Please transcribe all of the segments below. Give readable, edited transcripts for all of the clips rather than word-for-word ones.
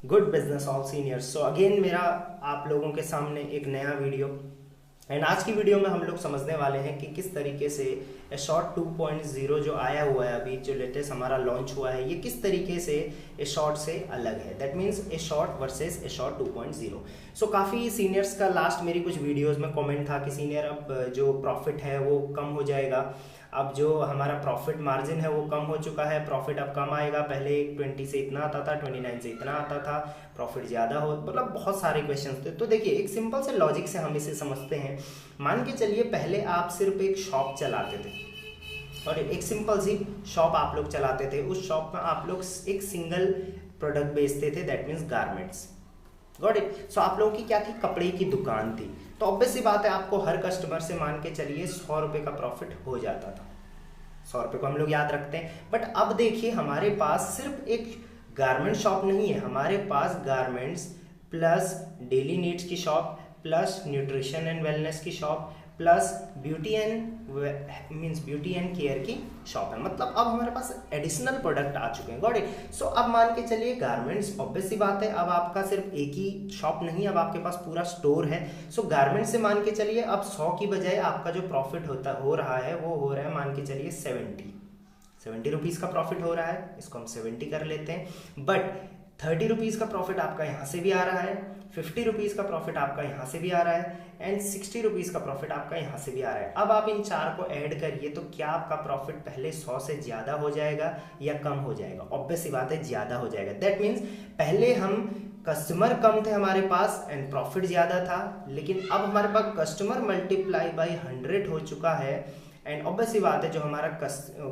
Good business all seniors. So again मेरा आप लोगों के सामने एक नया वीडियो एंड आज की वीडियो में हम लोग समझने वाले हैं कि किस तरीके से शॉर्ट 2.0 जो आया हुआ है, अभी जो लेटेस्ट हमारा लॉन्च हुआ है, ये किस तरीके से ए शॉर्ट से अलग है। That means A short versus A short 2.0। सो काफ़ी सीनियर्स का लास्ट मेरी कुछ वीडियोस में कमेंट था कि सीनियर अब जो प्रॉफिट है वो कम हो जाएगा, अब जो हमारा प्रॉफिट मार्जिन है वो कम हो चुका है, प्रॉफिट अब कम आएगा, पहले 20 से इतना आता था, 29 से इतना आता था, प्रॉफिट ज़्यादा हो, मतलब बहुत सारे क्वेश्चंस थे। तो देखिए एक सिंपल से लॉजिक से हम इसे समझते हैं। मान के चलिए पहले आप सिर्फ एक शॉप चलाते थे और एक सिंपल सी शॉप आप लोग चलाते थे। उस शॉप में आप लोग एक सिंगल प्रोडक्ट बेचते थे, that means garments. Got it. So आप लोगों की क्या थी, कपड़े की दुकान थी। तो ऑब्वियस सी बात है आपको हर कस्टमर से मान के चलिए 100 रुपये का प्रॉफिट हो जाता था। 100 रुपये को हम लोग याद रखते हैं। बट अब देखिए हमारे पास सिर्फ एक गारमेंट शॉप नहीं है, हमारे पास गारमेंट्स प्लस डेली नीड्स की shop plus nutrition and wellness की shop plus beauty and care की शॉप है। मतलब अब हमारे पास एडिशनल प्रोडक्ट आ चुके हैं। Got it. सो अब मान के चलिए गारमेंट्स, ऑब्वियस सी बात है अब आपका सिर्फ एक ही शॉप नहीं, अब आपके पास पूरा स्टोर है। सो गारमेंट्स से मान के चलिए अब 100 की बजाय आपका जो प्रॉफिट हो रहा है वो हो रहा है मान के चलिए 70 रुपीज़ का प्रॉफिट हो रहा है। इसको हम 70 कर लेते हैं। बट 30 रुपीज़ का प्रॉफिट आपका यहाँ से भी आ रहा है, 50 रुपीज़ का प्रॉफिट आपका यहाँ से भी आ रहा है एंड 60 रुपीज़ का प्रॉफिट आपका यहाँ से भी आ रहा है। अब आप इन चार को ऐड करिए तो क्या आपका प्रॉफिट पहले 100 से ज़्यादा हो जाएगा या कम हो जाएगा? ऑब्वियस सी बात है ज़्यादा हो जाएगा। दैट मीन्स पहले हम कस्टमर कम थे हमारे पास एंड प्रॉफिट ज़्यादा था, लेकिन अब हमारे पास कस्टमर मल्टीप्लाई बाई 100 हो चुका है एंड ऑब्वियस सी बात है जो हमारा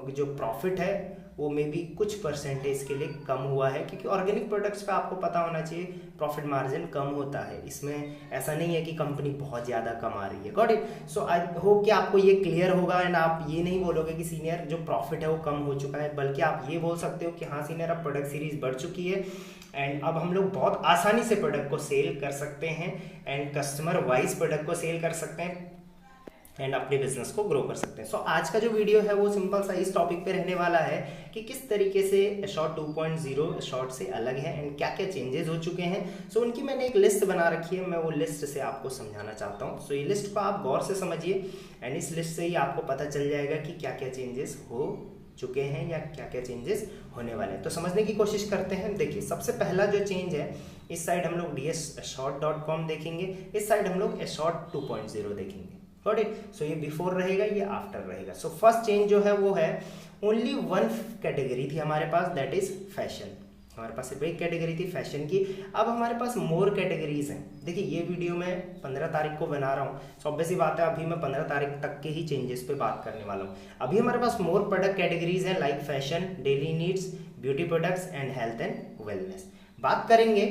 जो प्रॉफिट है वो मे भी कुछ परसेंटेज के लिए कम हुआ है, क्योंकि ऑर्गेनिक प्रोडक्ट्स पे आपको पता होना चाहिए प्रॉफिट मार्जिन कम होता है। इसमें ऐसा नहीं है कि कंपनी बहुत ज़्यादा कमा रही है। Got it. So I hope कि आपको ये क्लियर होगा एंड आप ये नहीं बोलोगे कि सीनियर जो प्रॉफिट है वो कम हो चुका है, बल्कि आप ये बोल सकते हो कि हाँ सीनियर अब प्रोडक्ट सीरीज बढ़ चुकी है एंड अब हम लोग बहुत आसानी से प्रोडक्ट को सेल कर सकते हैं एंड कस्टमर वाइज प्रोडक्ट को सेल कर सकते हैं एंड अपने बिजनेस को ग्रो कर सकते हैं। सो आज का जो वीडियो है वो सिंपल सा इस टॉपिक पे रहने वाला है कि किस तरीके से शॉर्ट 2.0 शॉर्ट से अलग है एंड क्या क्या चेंजेस हो चुके हैं। सो उनकी मैंने एक लिस्ट बना रखी है, मैं वो लिस्ट से आपको समझाना चाहता हूँ। सो ये लिस्ट को आप गौर से समझिए एंड इस लिस्ट से ही आपको पता चल जाएगा कि क्या क्या चेंजेस हो चुके हैं या क्या क्या चेंजेस होने वाले हैं। तो समझने की कोशिश करते हैं। देखिए सबसे पहला जो चेंज है, इस साइड हम लोग dsshort.com देखेंगे, इस साइड हम लोग short 2.0 देखेंगे। Got it. सो ये बिफोर रहेगा, ये आफ्टर रहेगा। सो फर्स्ट चेंज जो है वो है ओनली वन कैटेगरी थी हमारे पास, दैट इज फैशन। हमारे पास सिर्फ एक कैटेगरी थी फैशन की, अब हमारे पास मोर कैटेगरीज हैं। देखिए ये वीडियो मैं 15 तारीख को बना रहा हूँ, सो ऑब्वियस सी बात है अभी मैं 15 तारीख तक के ही चेंजेस पे बात करने वाला हूँ। अभी हमारे पास मोर प्रोडक्ट कैटेगरीज हैं like fashion, daily needs, beauty products and health and wellness. बात करेंगे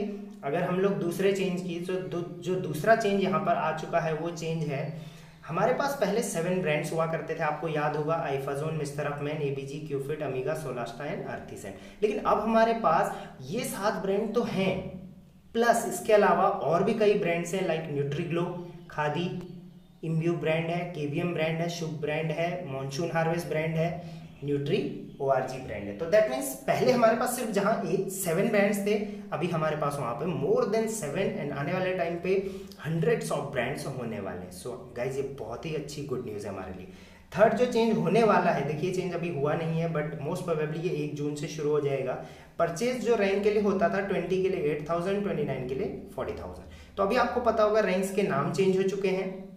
अगर हम लोग दूसरे चेंज की, तो जो दूसरा चेंज यहाँ पर आ चुका है वो चेंज है, हमारे पास पहले 7 ब्रांड्स हुआ करते थे, आपको याद होगा, आइफाजोन, मिस्टर अफमैन, एबीजी, क्यूफिट, अमीगा, सोलास्टा एंड अर्थीसेंट। लेकिन अब हमारे पास ये 7 ब्रांड तो हैं, प्लस इसके अलावा और भी कई ब्रांड्स हैं लाइक न्यूट्रीग्लो, खादी, इम्ब्यू ब्रांड है, केवीएम ब्रांड है, शुभ ब्रांड है, मॉनसून हार्वेस्ट ब्रांड है, न्यूट्री ओआरजी ब्रांड है। तो दैट मीन्स पहले हमारे पास सिर्फ जहां 7 ब्रांड्स थे, अभी हमारे पास वहां पे मोर देन 7 एंड आने वाले टाइम पे हंड्रेड्स ऑफ ब्रांड्स होने वाले हैं। सो गाइज ये बहुत ही अच्छी गुड न्यूज़ है हमारे लिए। थर्ड जो चेंज होने वाला है, देखिए चेंज अभी हुआ नहीं है बट मोस्ट प्रोबेबली ये 1 जून से शुरू हो जाएगा। परचेज जो रैंक के लिए होता था 20 के लिए 8000, 29 के लिए 40,000। तो अभी आपको पता होगा रैंक्स के नाम चेंज हो चुके हैं।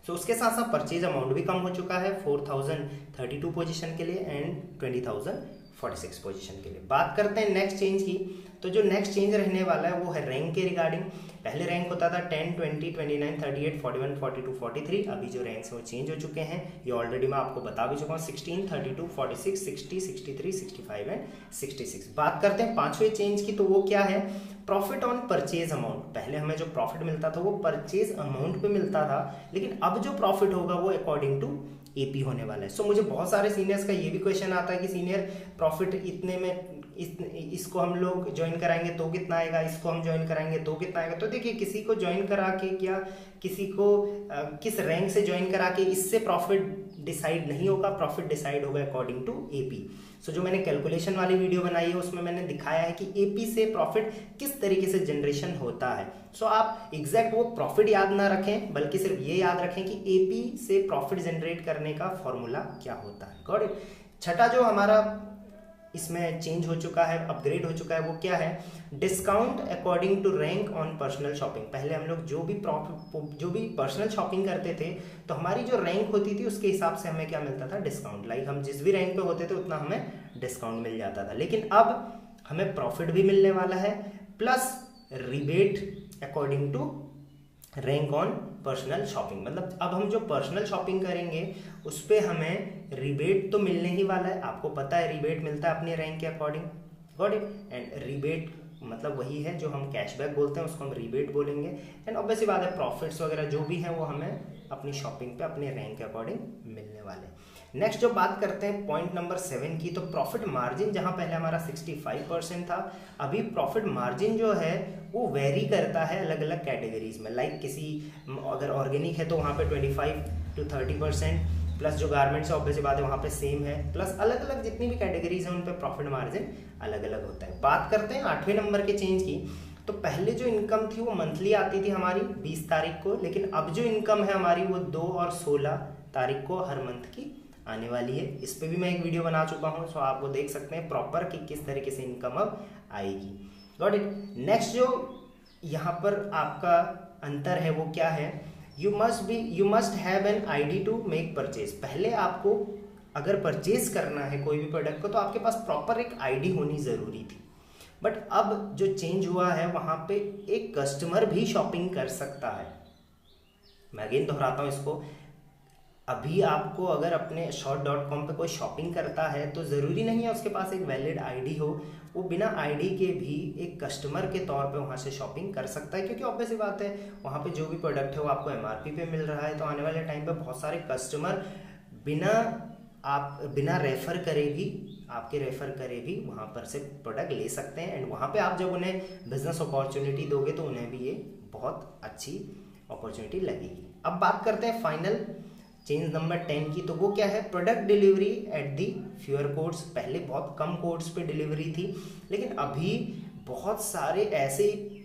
तो उसके साथ साथ परचेज अमाउंट भी कम हो चुका है 4032 पोजीशन के लिए एंड 20,046 पोजीशन के लिए। बात करते हैं नेक्स्ट चेंज की, तो जो नेक्स्ट चेंज रहने वाला है वो है रैंक के रिगार्डिंग। पहले रैंक होता था 10, 20, 29, 38, 41, 42, 43। अभी जो रैंक्स वो चेंज हो चुके हैं, ये ऑलरेडी मैं आपको बता भी चुका हूँ, 16, 32, 46, 60, 63, 65 एंड 66। बात करते हैं पांचवें चेंज की, तो वो क्या है, प्रॉफिट ऑन परचेज अमाउंट। पहले हमें जो प्रॉफिट मिलता था वो परचेज अमाउंट पे मिलता था, लेकिन अब जो प्रॉफिट होगा वो अकॉर्डिंग टू एपी होने वाला है। सो मुझे बहुत सारे सीनियर्स का ये भी क्वेश्चन आता है कि सीनियर प्रॉफिट इतने में इसको हम लोग ज्वाइन कराएंगे तो कितना आएगा, इसको हम ज्वाइन कराएंगे तो कितना आएगा। तो देखिए किसी को ज्वाइन करा के क्या किसी को किस रैंक से ज्वाइन करा के इससे प्रॉफिट डिसाइड नहीं होगा, प्रॉफिट डिसाइड होगा अकॉर्डिंग टू एपी। सो जो मैंने कैलकुलेशन वाली वीडियो बनाई है उसमें मैंने दिखाया है कि एपी से प्रॉफिट किस तरीके से जनरेशन होता है। सो आप एग्जैक्ट वो प्रॉफिट याद ना रखें, बल्कि सिर्फ ये याद रखें कि एपी से प्रॉफिट जनरेट करने का फॉर्मूला क्या होता है। Got it. छठा जो हमारा इसमें चेंज हो चुका है, अपग्रेड हो चुका है, वो क्या है, discount according to rank on personal shopping. पहले हम लोग जो भी पर्सनल शॉपिंग करते थे तो हमारी जो रैंक होती थी उसके हिसाब से हमें क्या मिलता था, डिस्काउंट। लाइक हम जिस भी रैंक पे होते थे उतना हमें डिस्काउंट मिल जाता था। लेकिन अब हमें प्रॉफिट भी मिलने वाला है plus rebate according to rank on personal shopping. मतलब अब हम जो पर्सनल शॉपिंग करेंगे उस पर हमें रिबेट तो मिलने ही वाला है। आपको पता है रिबेट मिलता है अपने रैंक के according. Got it. And rebate मतलब वही है जो हम कैशबैक बोलते हैं, उसको हम रिबेट बोलेंगे। एंड ऑब्वियसली बात है प्रॉफिट्स वगैरह जो भी हैं वो हमें अपनी शॉपिंग पे अपने रैंक के अकॉर्डिंग मिलने वाले हैं। नेक्स्ट जो बात करते हैं पॉइंट नंबर 7 की, तो प्रॉफिट मार्जिन जहां पहले हमारा 65% था, अभी प्रॉफिट मार्जिन जो है वो वेरी करता है अलग अलग कैटेगरीज में। लाइक किसी अगर ऑर्गेनिक है तो वहाँ पे 25 to 30%, प्लस जो गारमेंट्स है ऑब्वियसली बात है वहाँ पे सेम है, प्लस अलग अलग जितनी भी कैटेगरीज हैं उन पे प्रॉफिट मार्जिन अलग अलग होता है। बात करते हैं 8वें नंबर के चेंज की, तो पहले जो इनकम थी वो मंथली आती थी हमारी 20 तारीख को, लेकिन अब जो इनकम है हमारी वो 2 और 16 तारीख को हर मंथ की आने वाली है। इस पे भी मैं एक वीडियो बना चुका हूँ, सो आप वो देख सकते हैं प्रॉपर कि किस तरीके से इनकम अब आएगी। Got it. नेक्स्ट जो यहाँ पर आपका अंतर है वो क्या है, you must have an ID to make purchase. पहले आपको अगर परचेज करना है कोई भी प्रोडक्ट को तो आपके पास प्रॉपर एक आईडी होनी ज़रूरी थी, बट अब जो चेंज हुआ है वहाँ पे एक कस्टमर भी शॉपिंग कर सकता है। मैं अगेन दोहराता हूँ इसको, अभी आपको अगर अपने shop.com पे कोई शॉपिंग करता है तो ज़रूरी नहीं है उसके पास एक वैलिड आईडी हो, वो बिना आईडी के भी एक कस्टमर के तौर पे वहाँ से शॉपिंग कर सकता है। क्योंकि ऑब्वियसली बात है वहाँ पे जो भी प्रोडक्ट है वो आपको एमआरपी पे मिल रहा है, तो आने वाले टाइम पे बहुत सारे कस्टमर बिना रेफ़र करे भी आपके रेफ़र करे भी वहाँ पर से प्रोडक्ट ले सकते हैं। एंड वहाँ पे आप जब उन्हें बिजनेस अपॉर्चुनिटी दोगे तो उन्हें भी ये बहुत अच्छी अपॉर्चुनिटी लगेगी। अब बात करते हैं फाइनल चेंज नंबर 10 की, तो वो क्या है, product delivery at the fewer codes. पहले बहुत कम कोड्स पे डिलीवरी थी, लेकिन अभी बहुत सारे ऐसे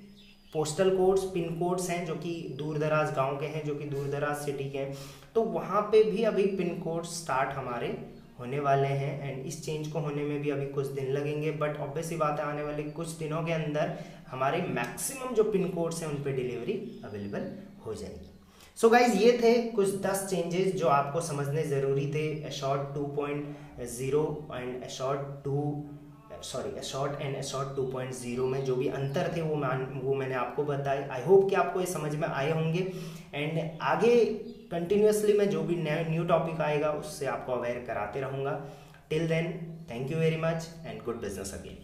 पोस्टल कोड्स, पिन कोड्स हैं जो कि दूर दराज गाँव के हैं, जो कि दूर दराज सिटी के हैं, तो वहाँ पे भी अभी पिन कोड स्टार्ट हमारे होने वाले हैं। एंड इस चेंज को होने में भी अभी कुछ दिन लगेंगे, बट ऑब्वियसली बात है आने वाले कुछ दिनों के अंदर हमारे मैक्सिमम जो पिन कोड्स हैं उन पे डिलीवरी अवेलेबल हो जाएगी। सो गाइज ये थे कुछ 10 चेंजेस जो आपको समझने ज़रूरी थे एशॉर्ट 2.0 एंड एशॉर्ट एंड एशॉर्ट 2.0 में जो भी अंतर थे वो मैंने आपको बताए। आई होप कि आपको ये समझ में आए होंगे। एंड आगे कंटिन्यूसली मैं जो भी न्यू टॉपिक आएगा उससे आपको अवेयर कराते रहूँगा। Till then thank you very much and good business again.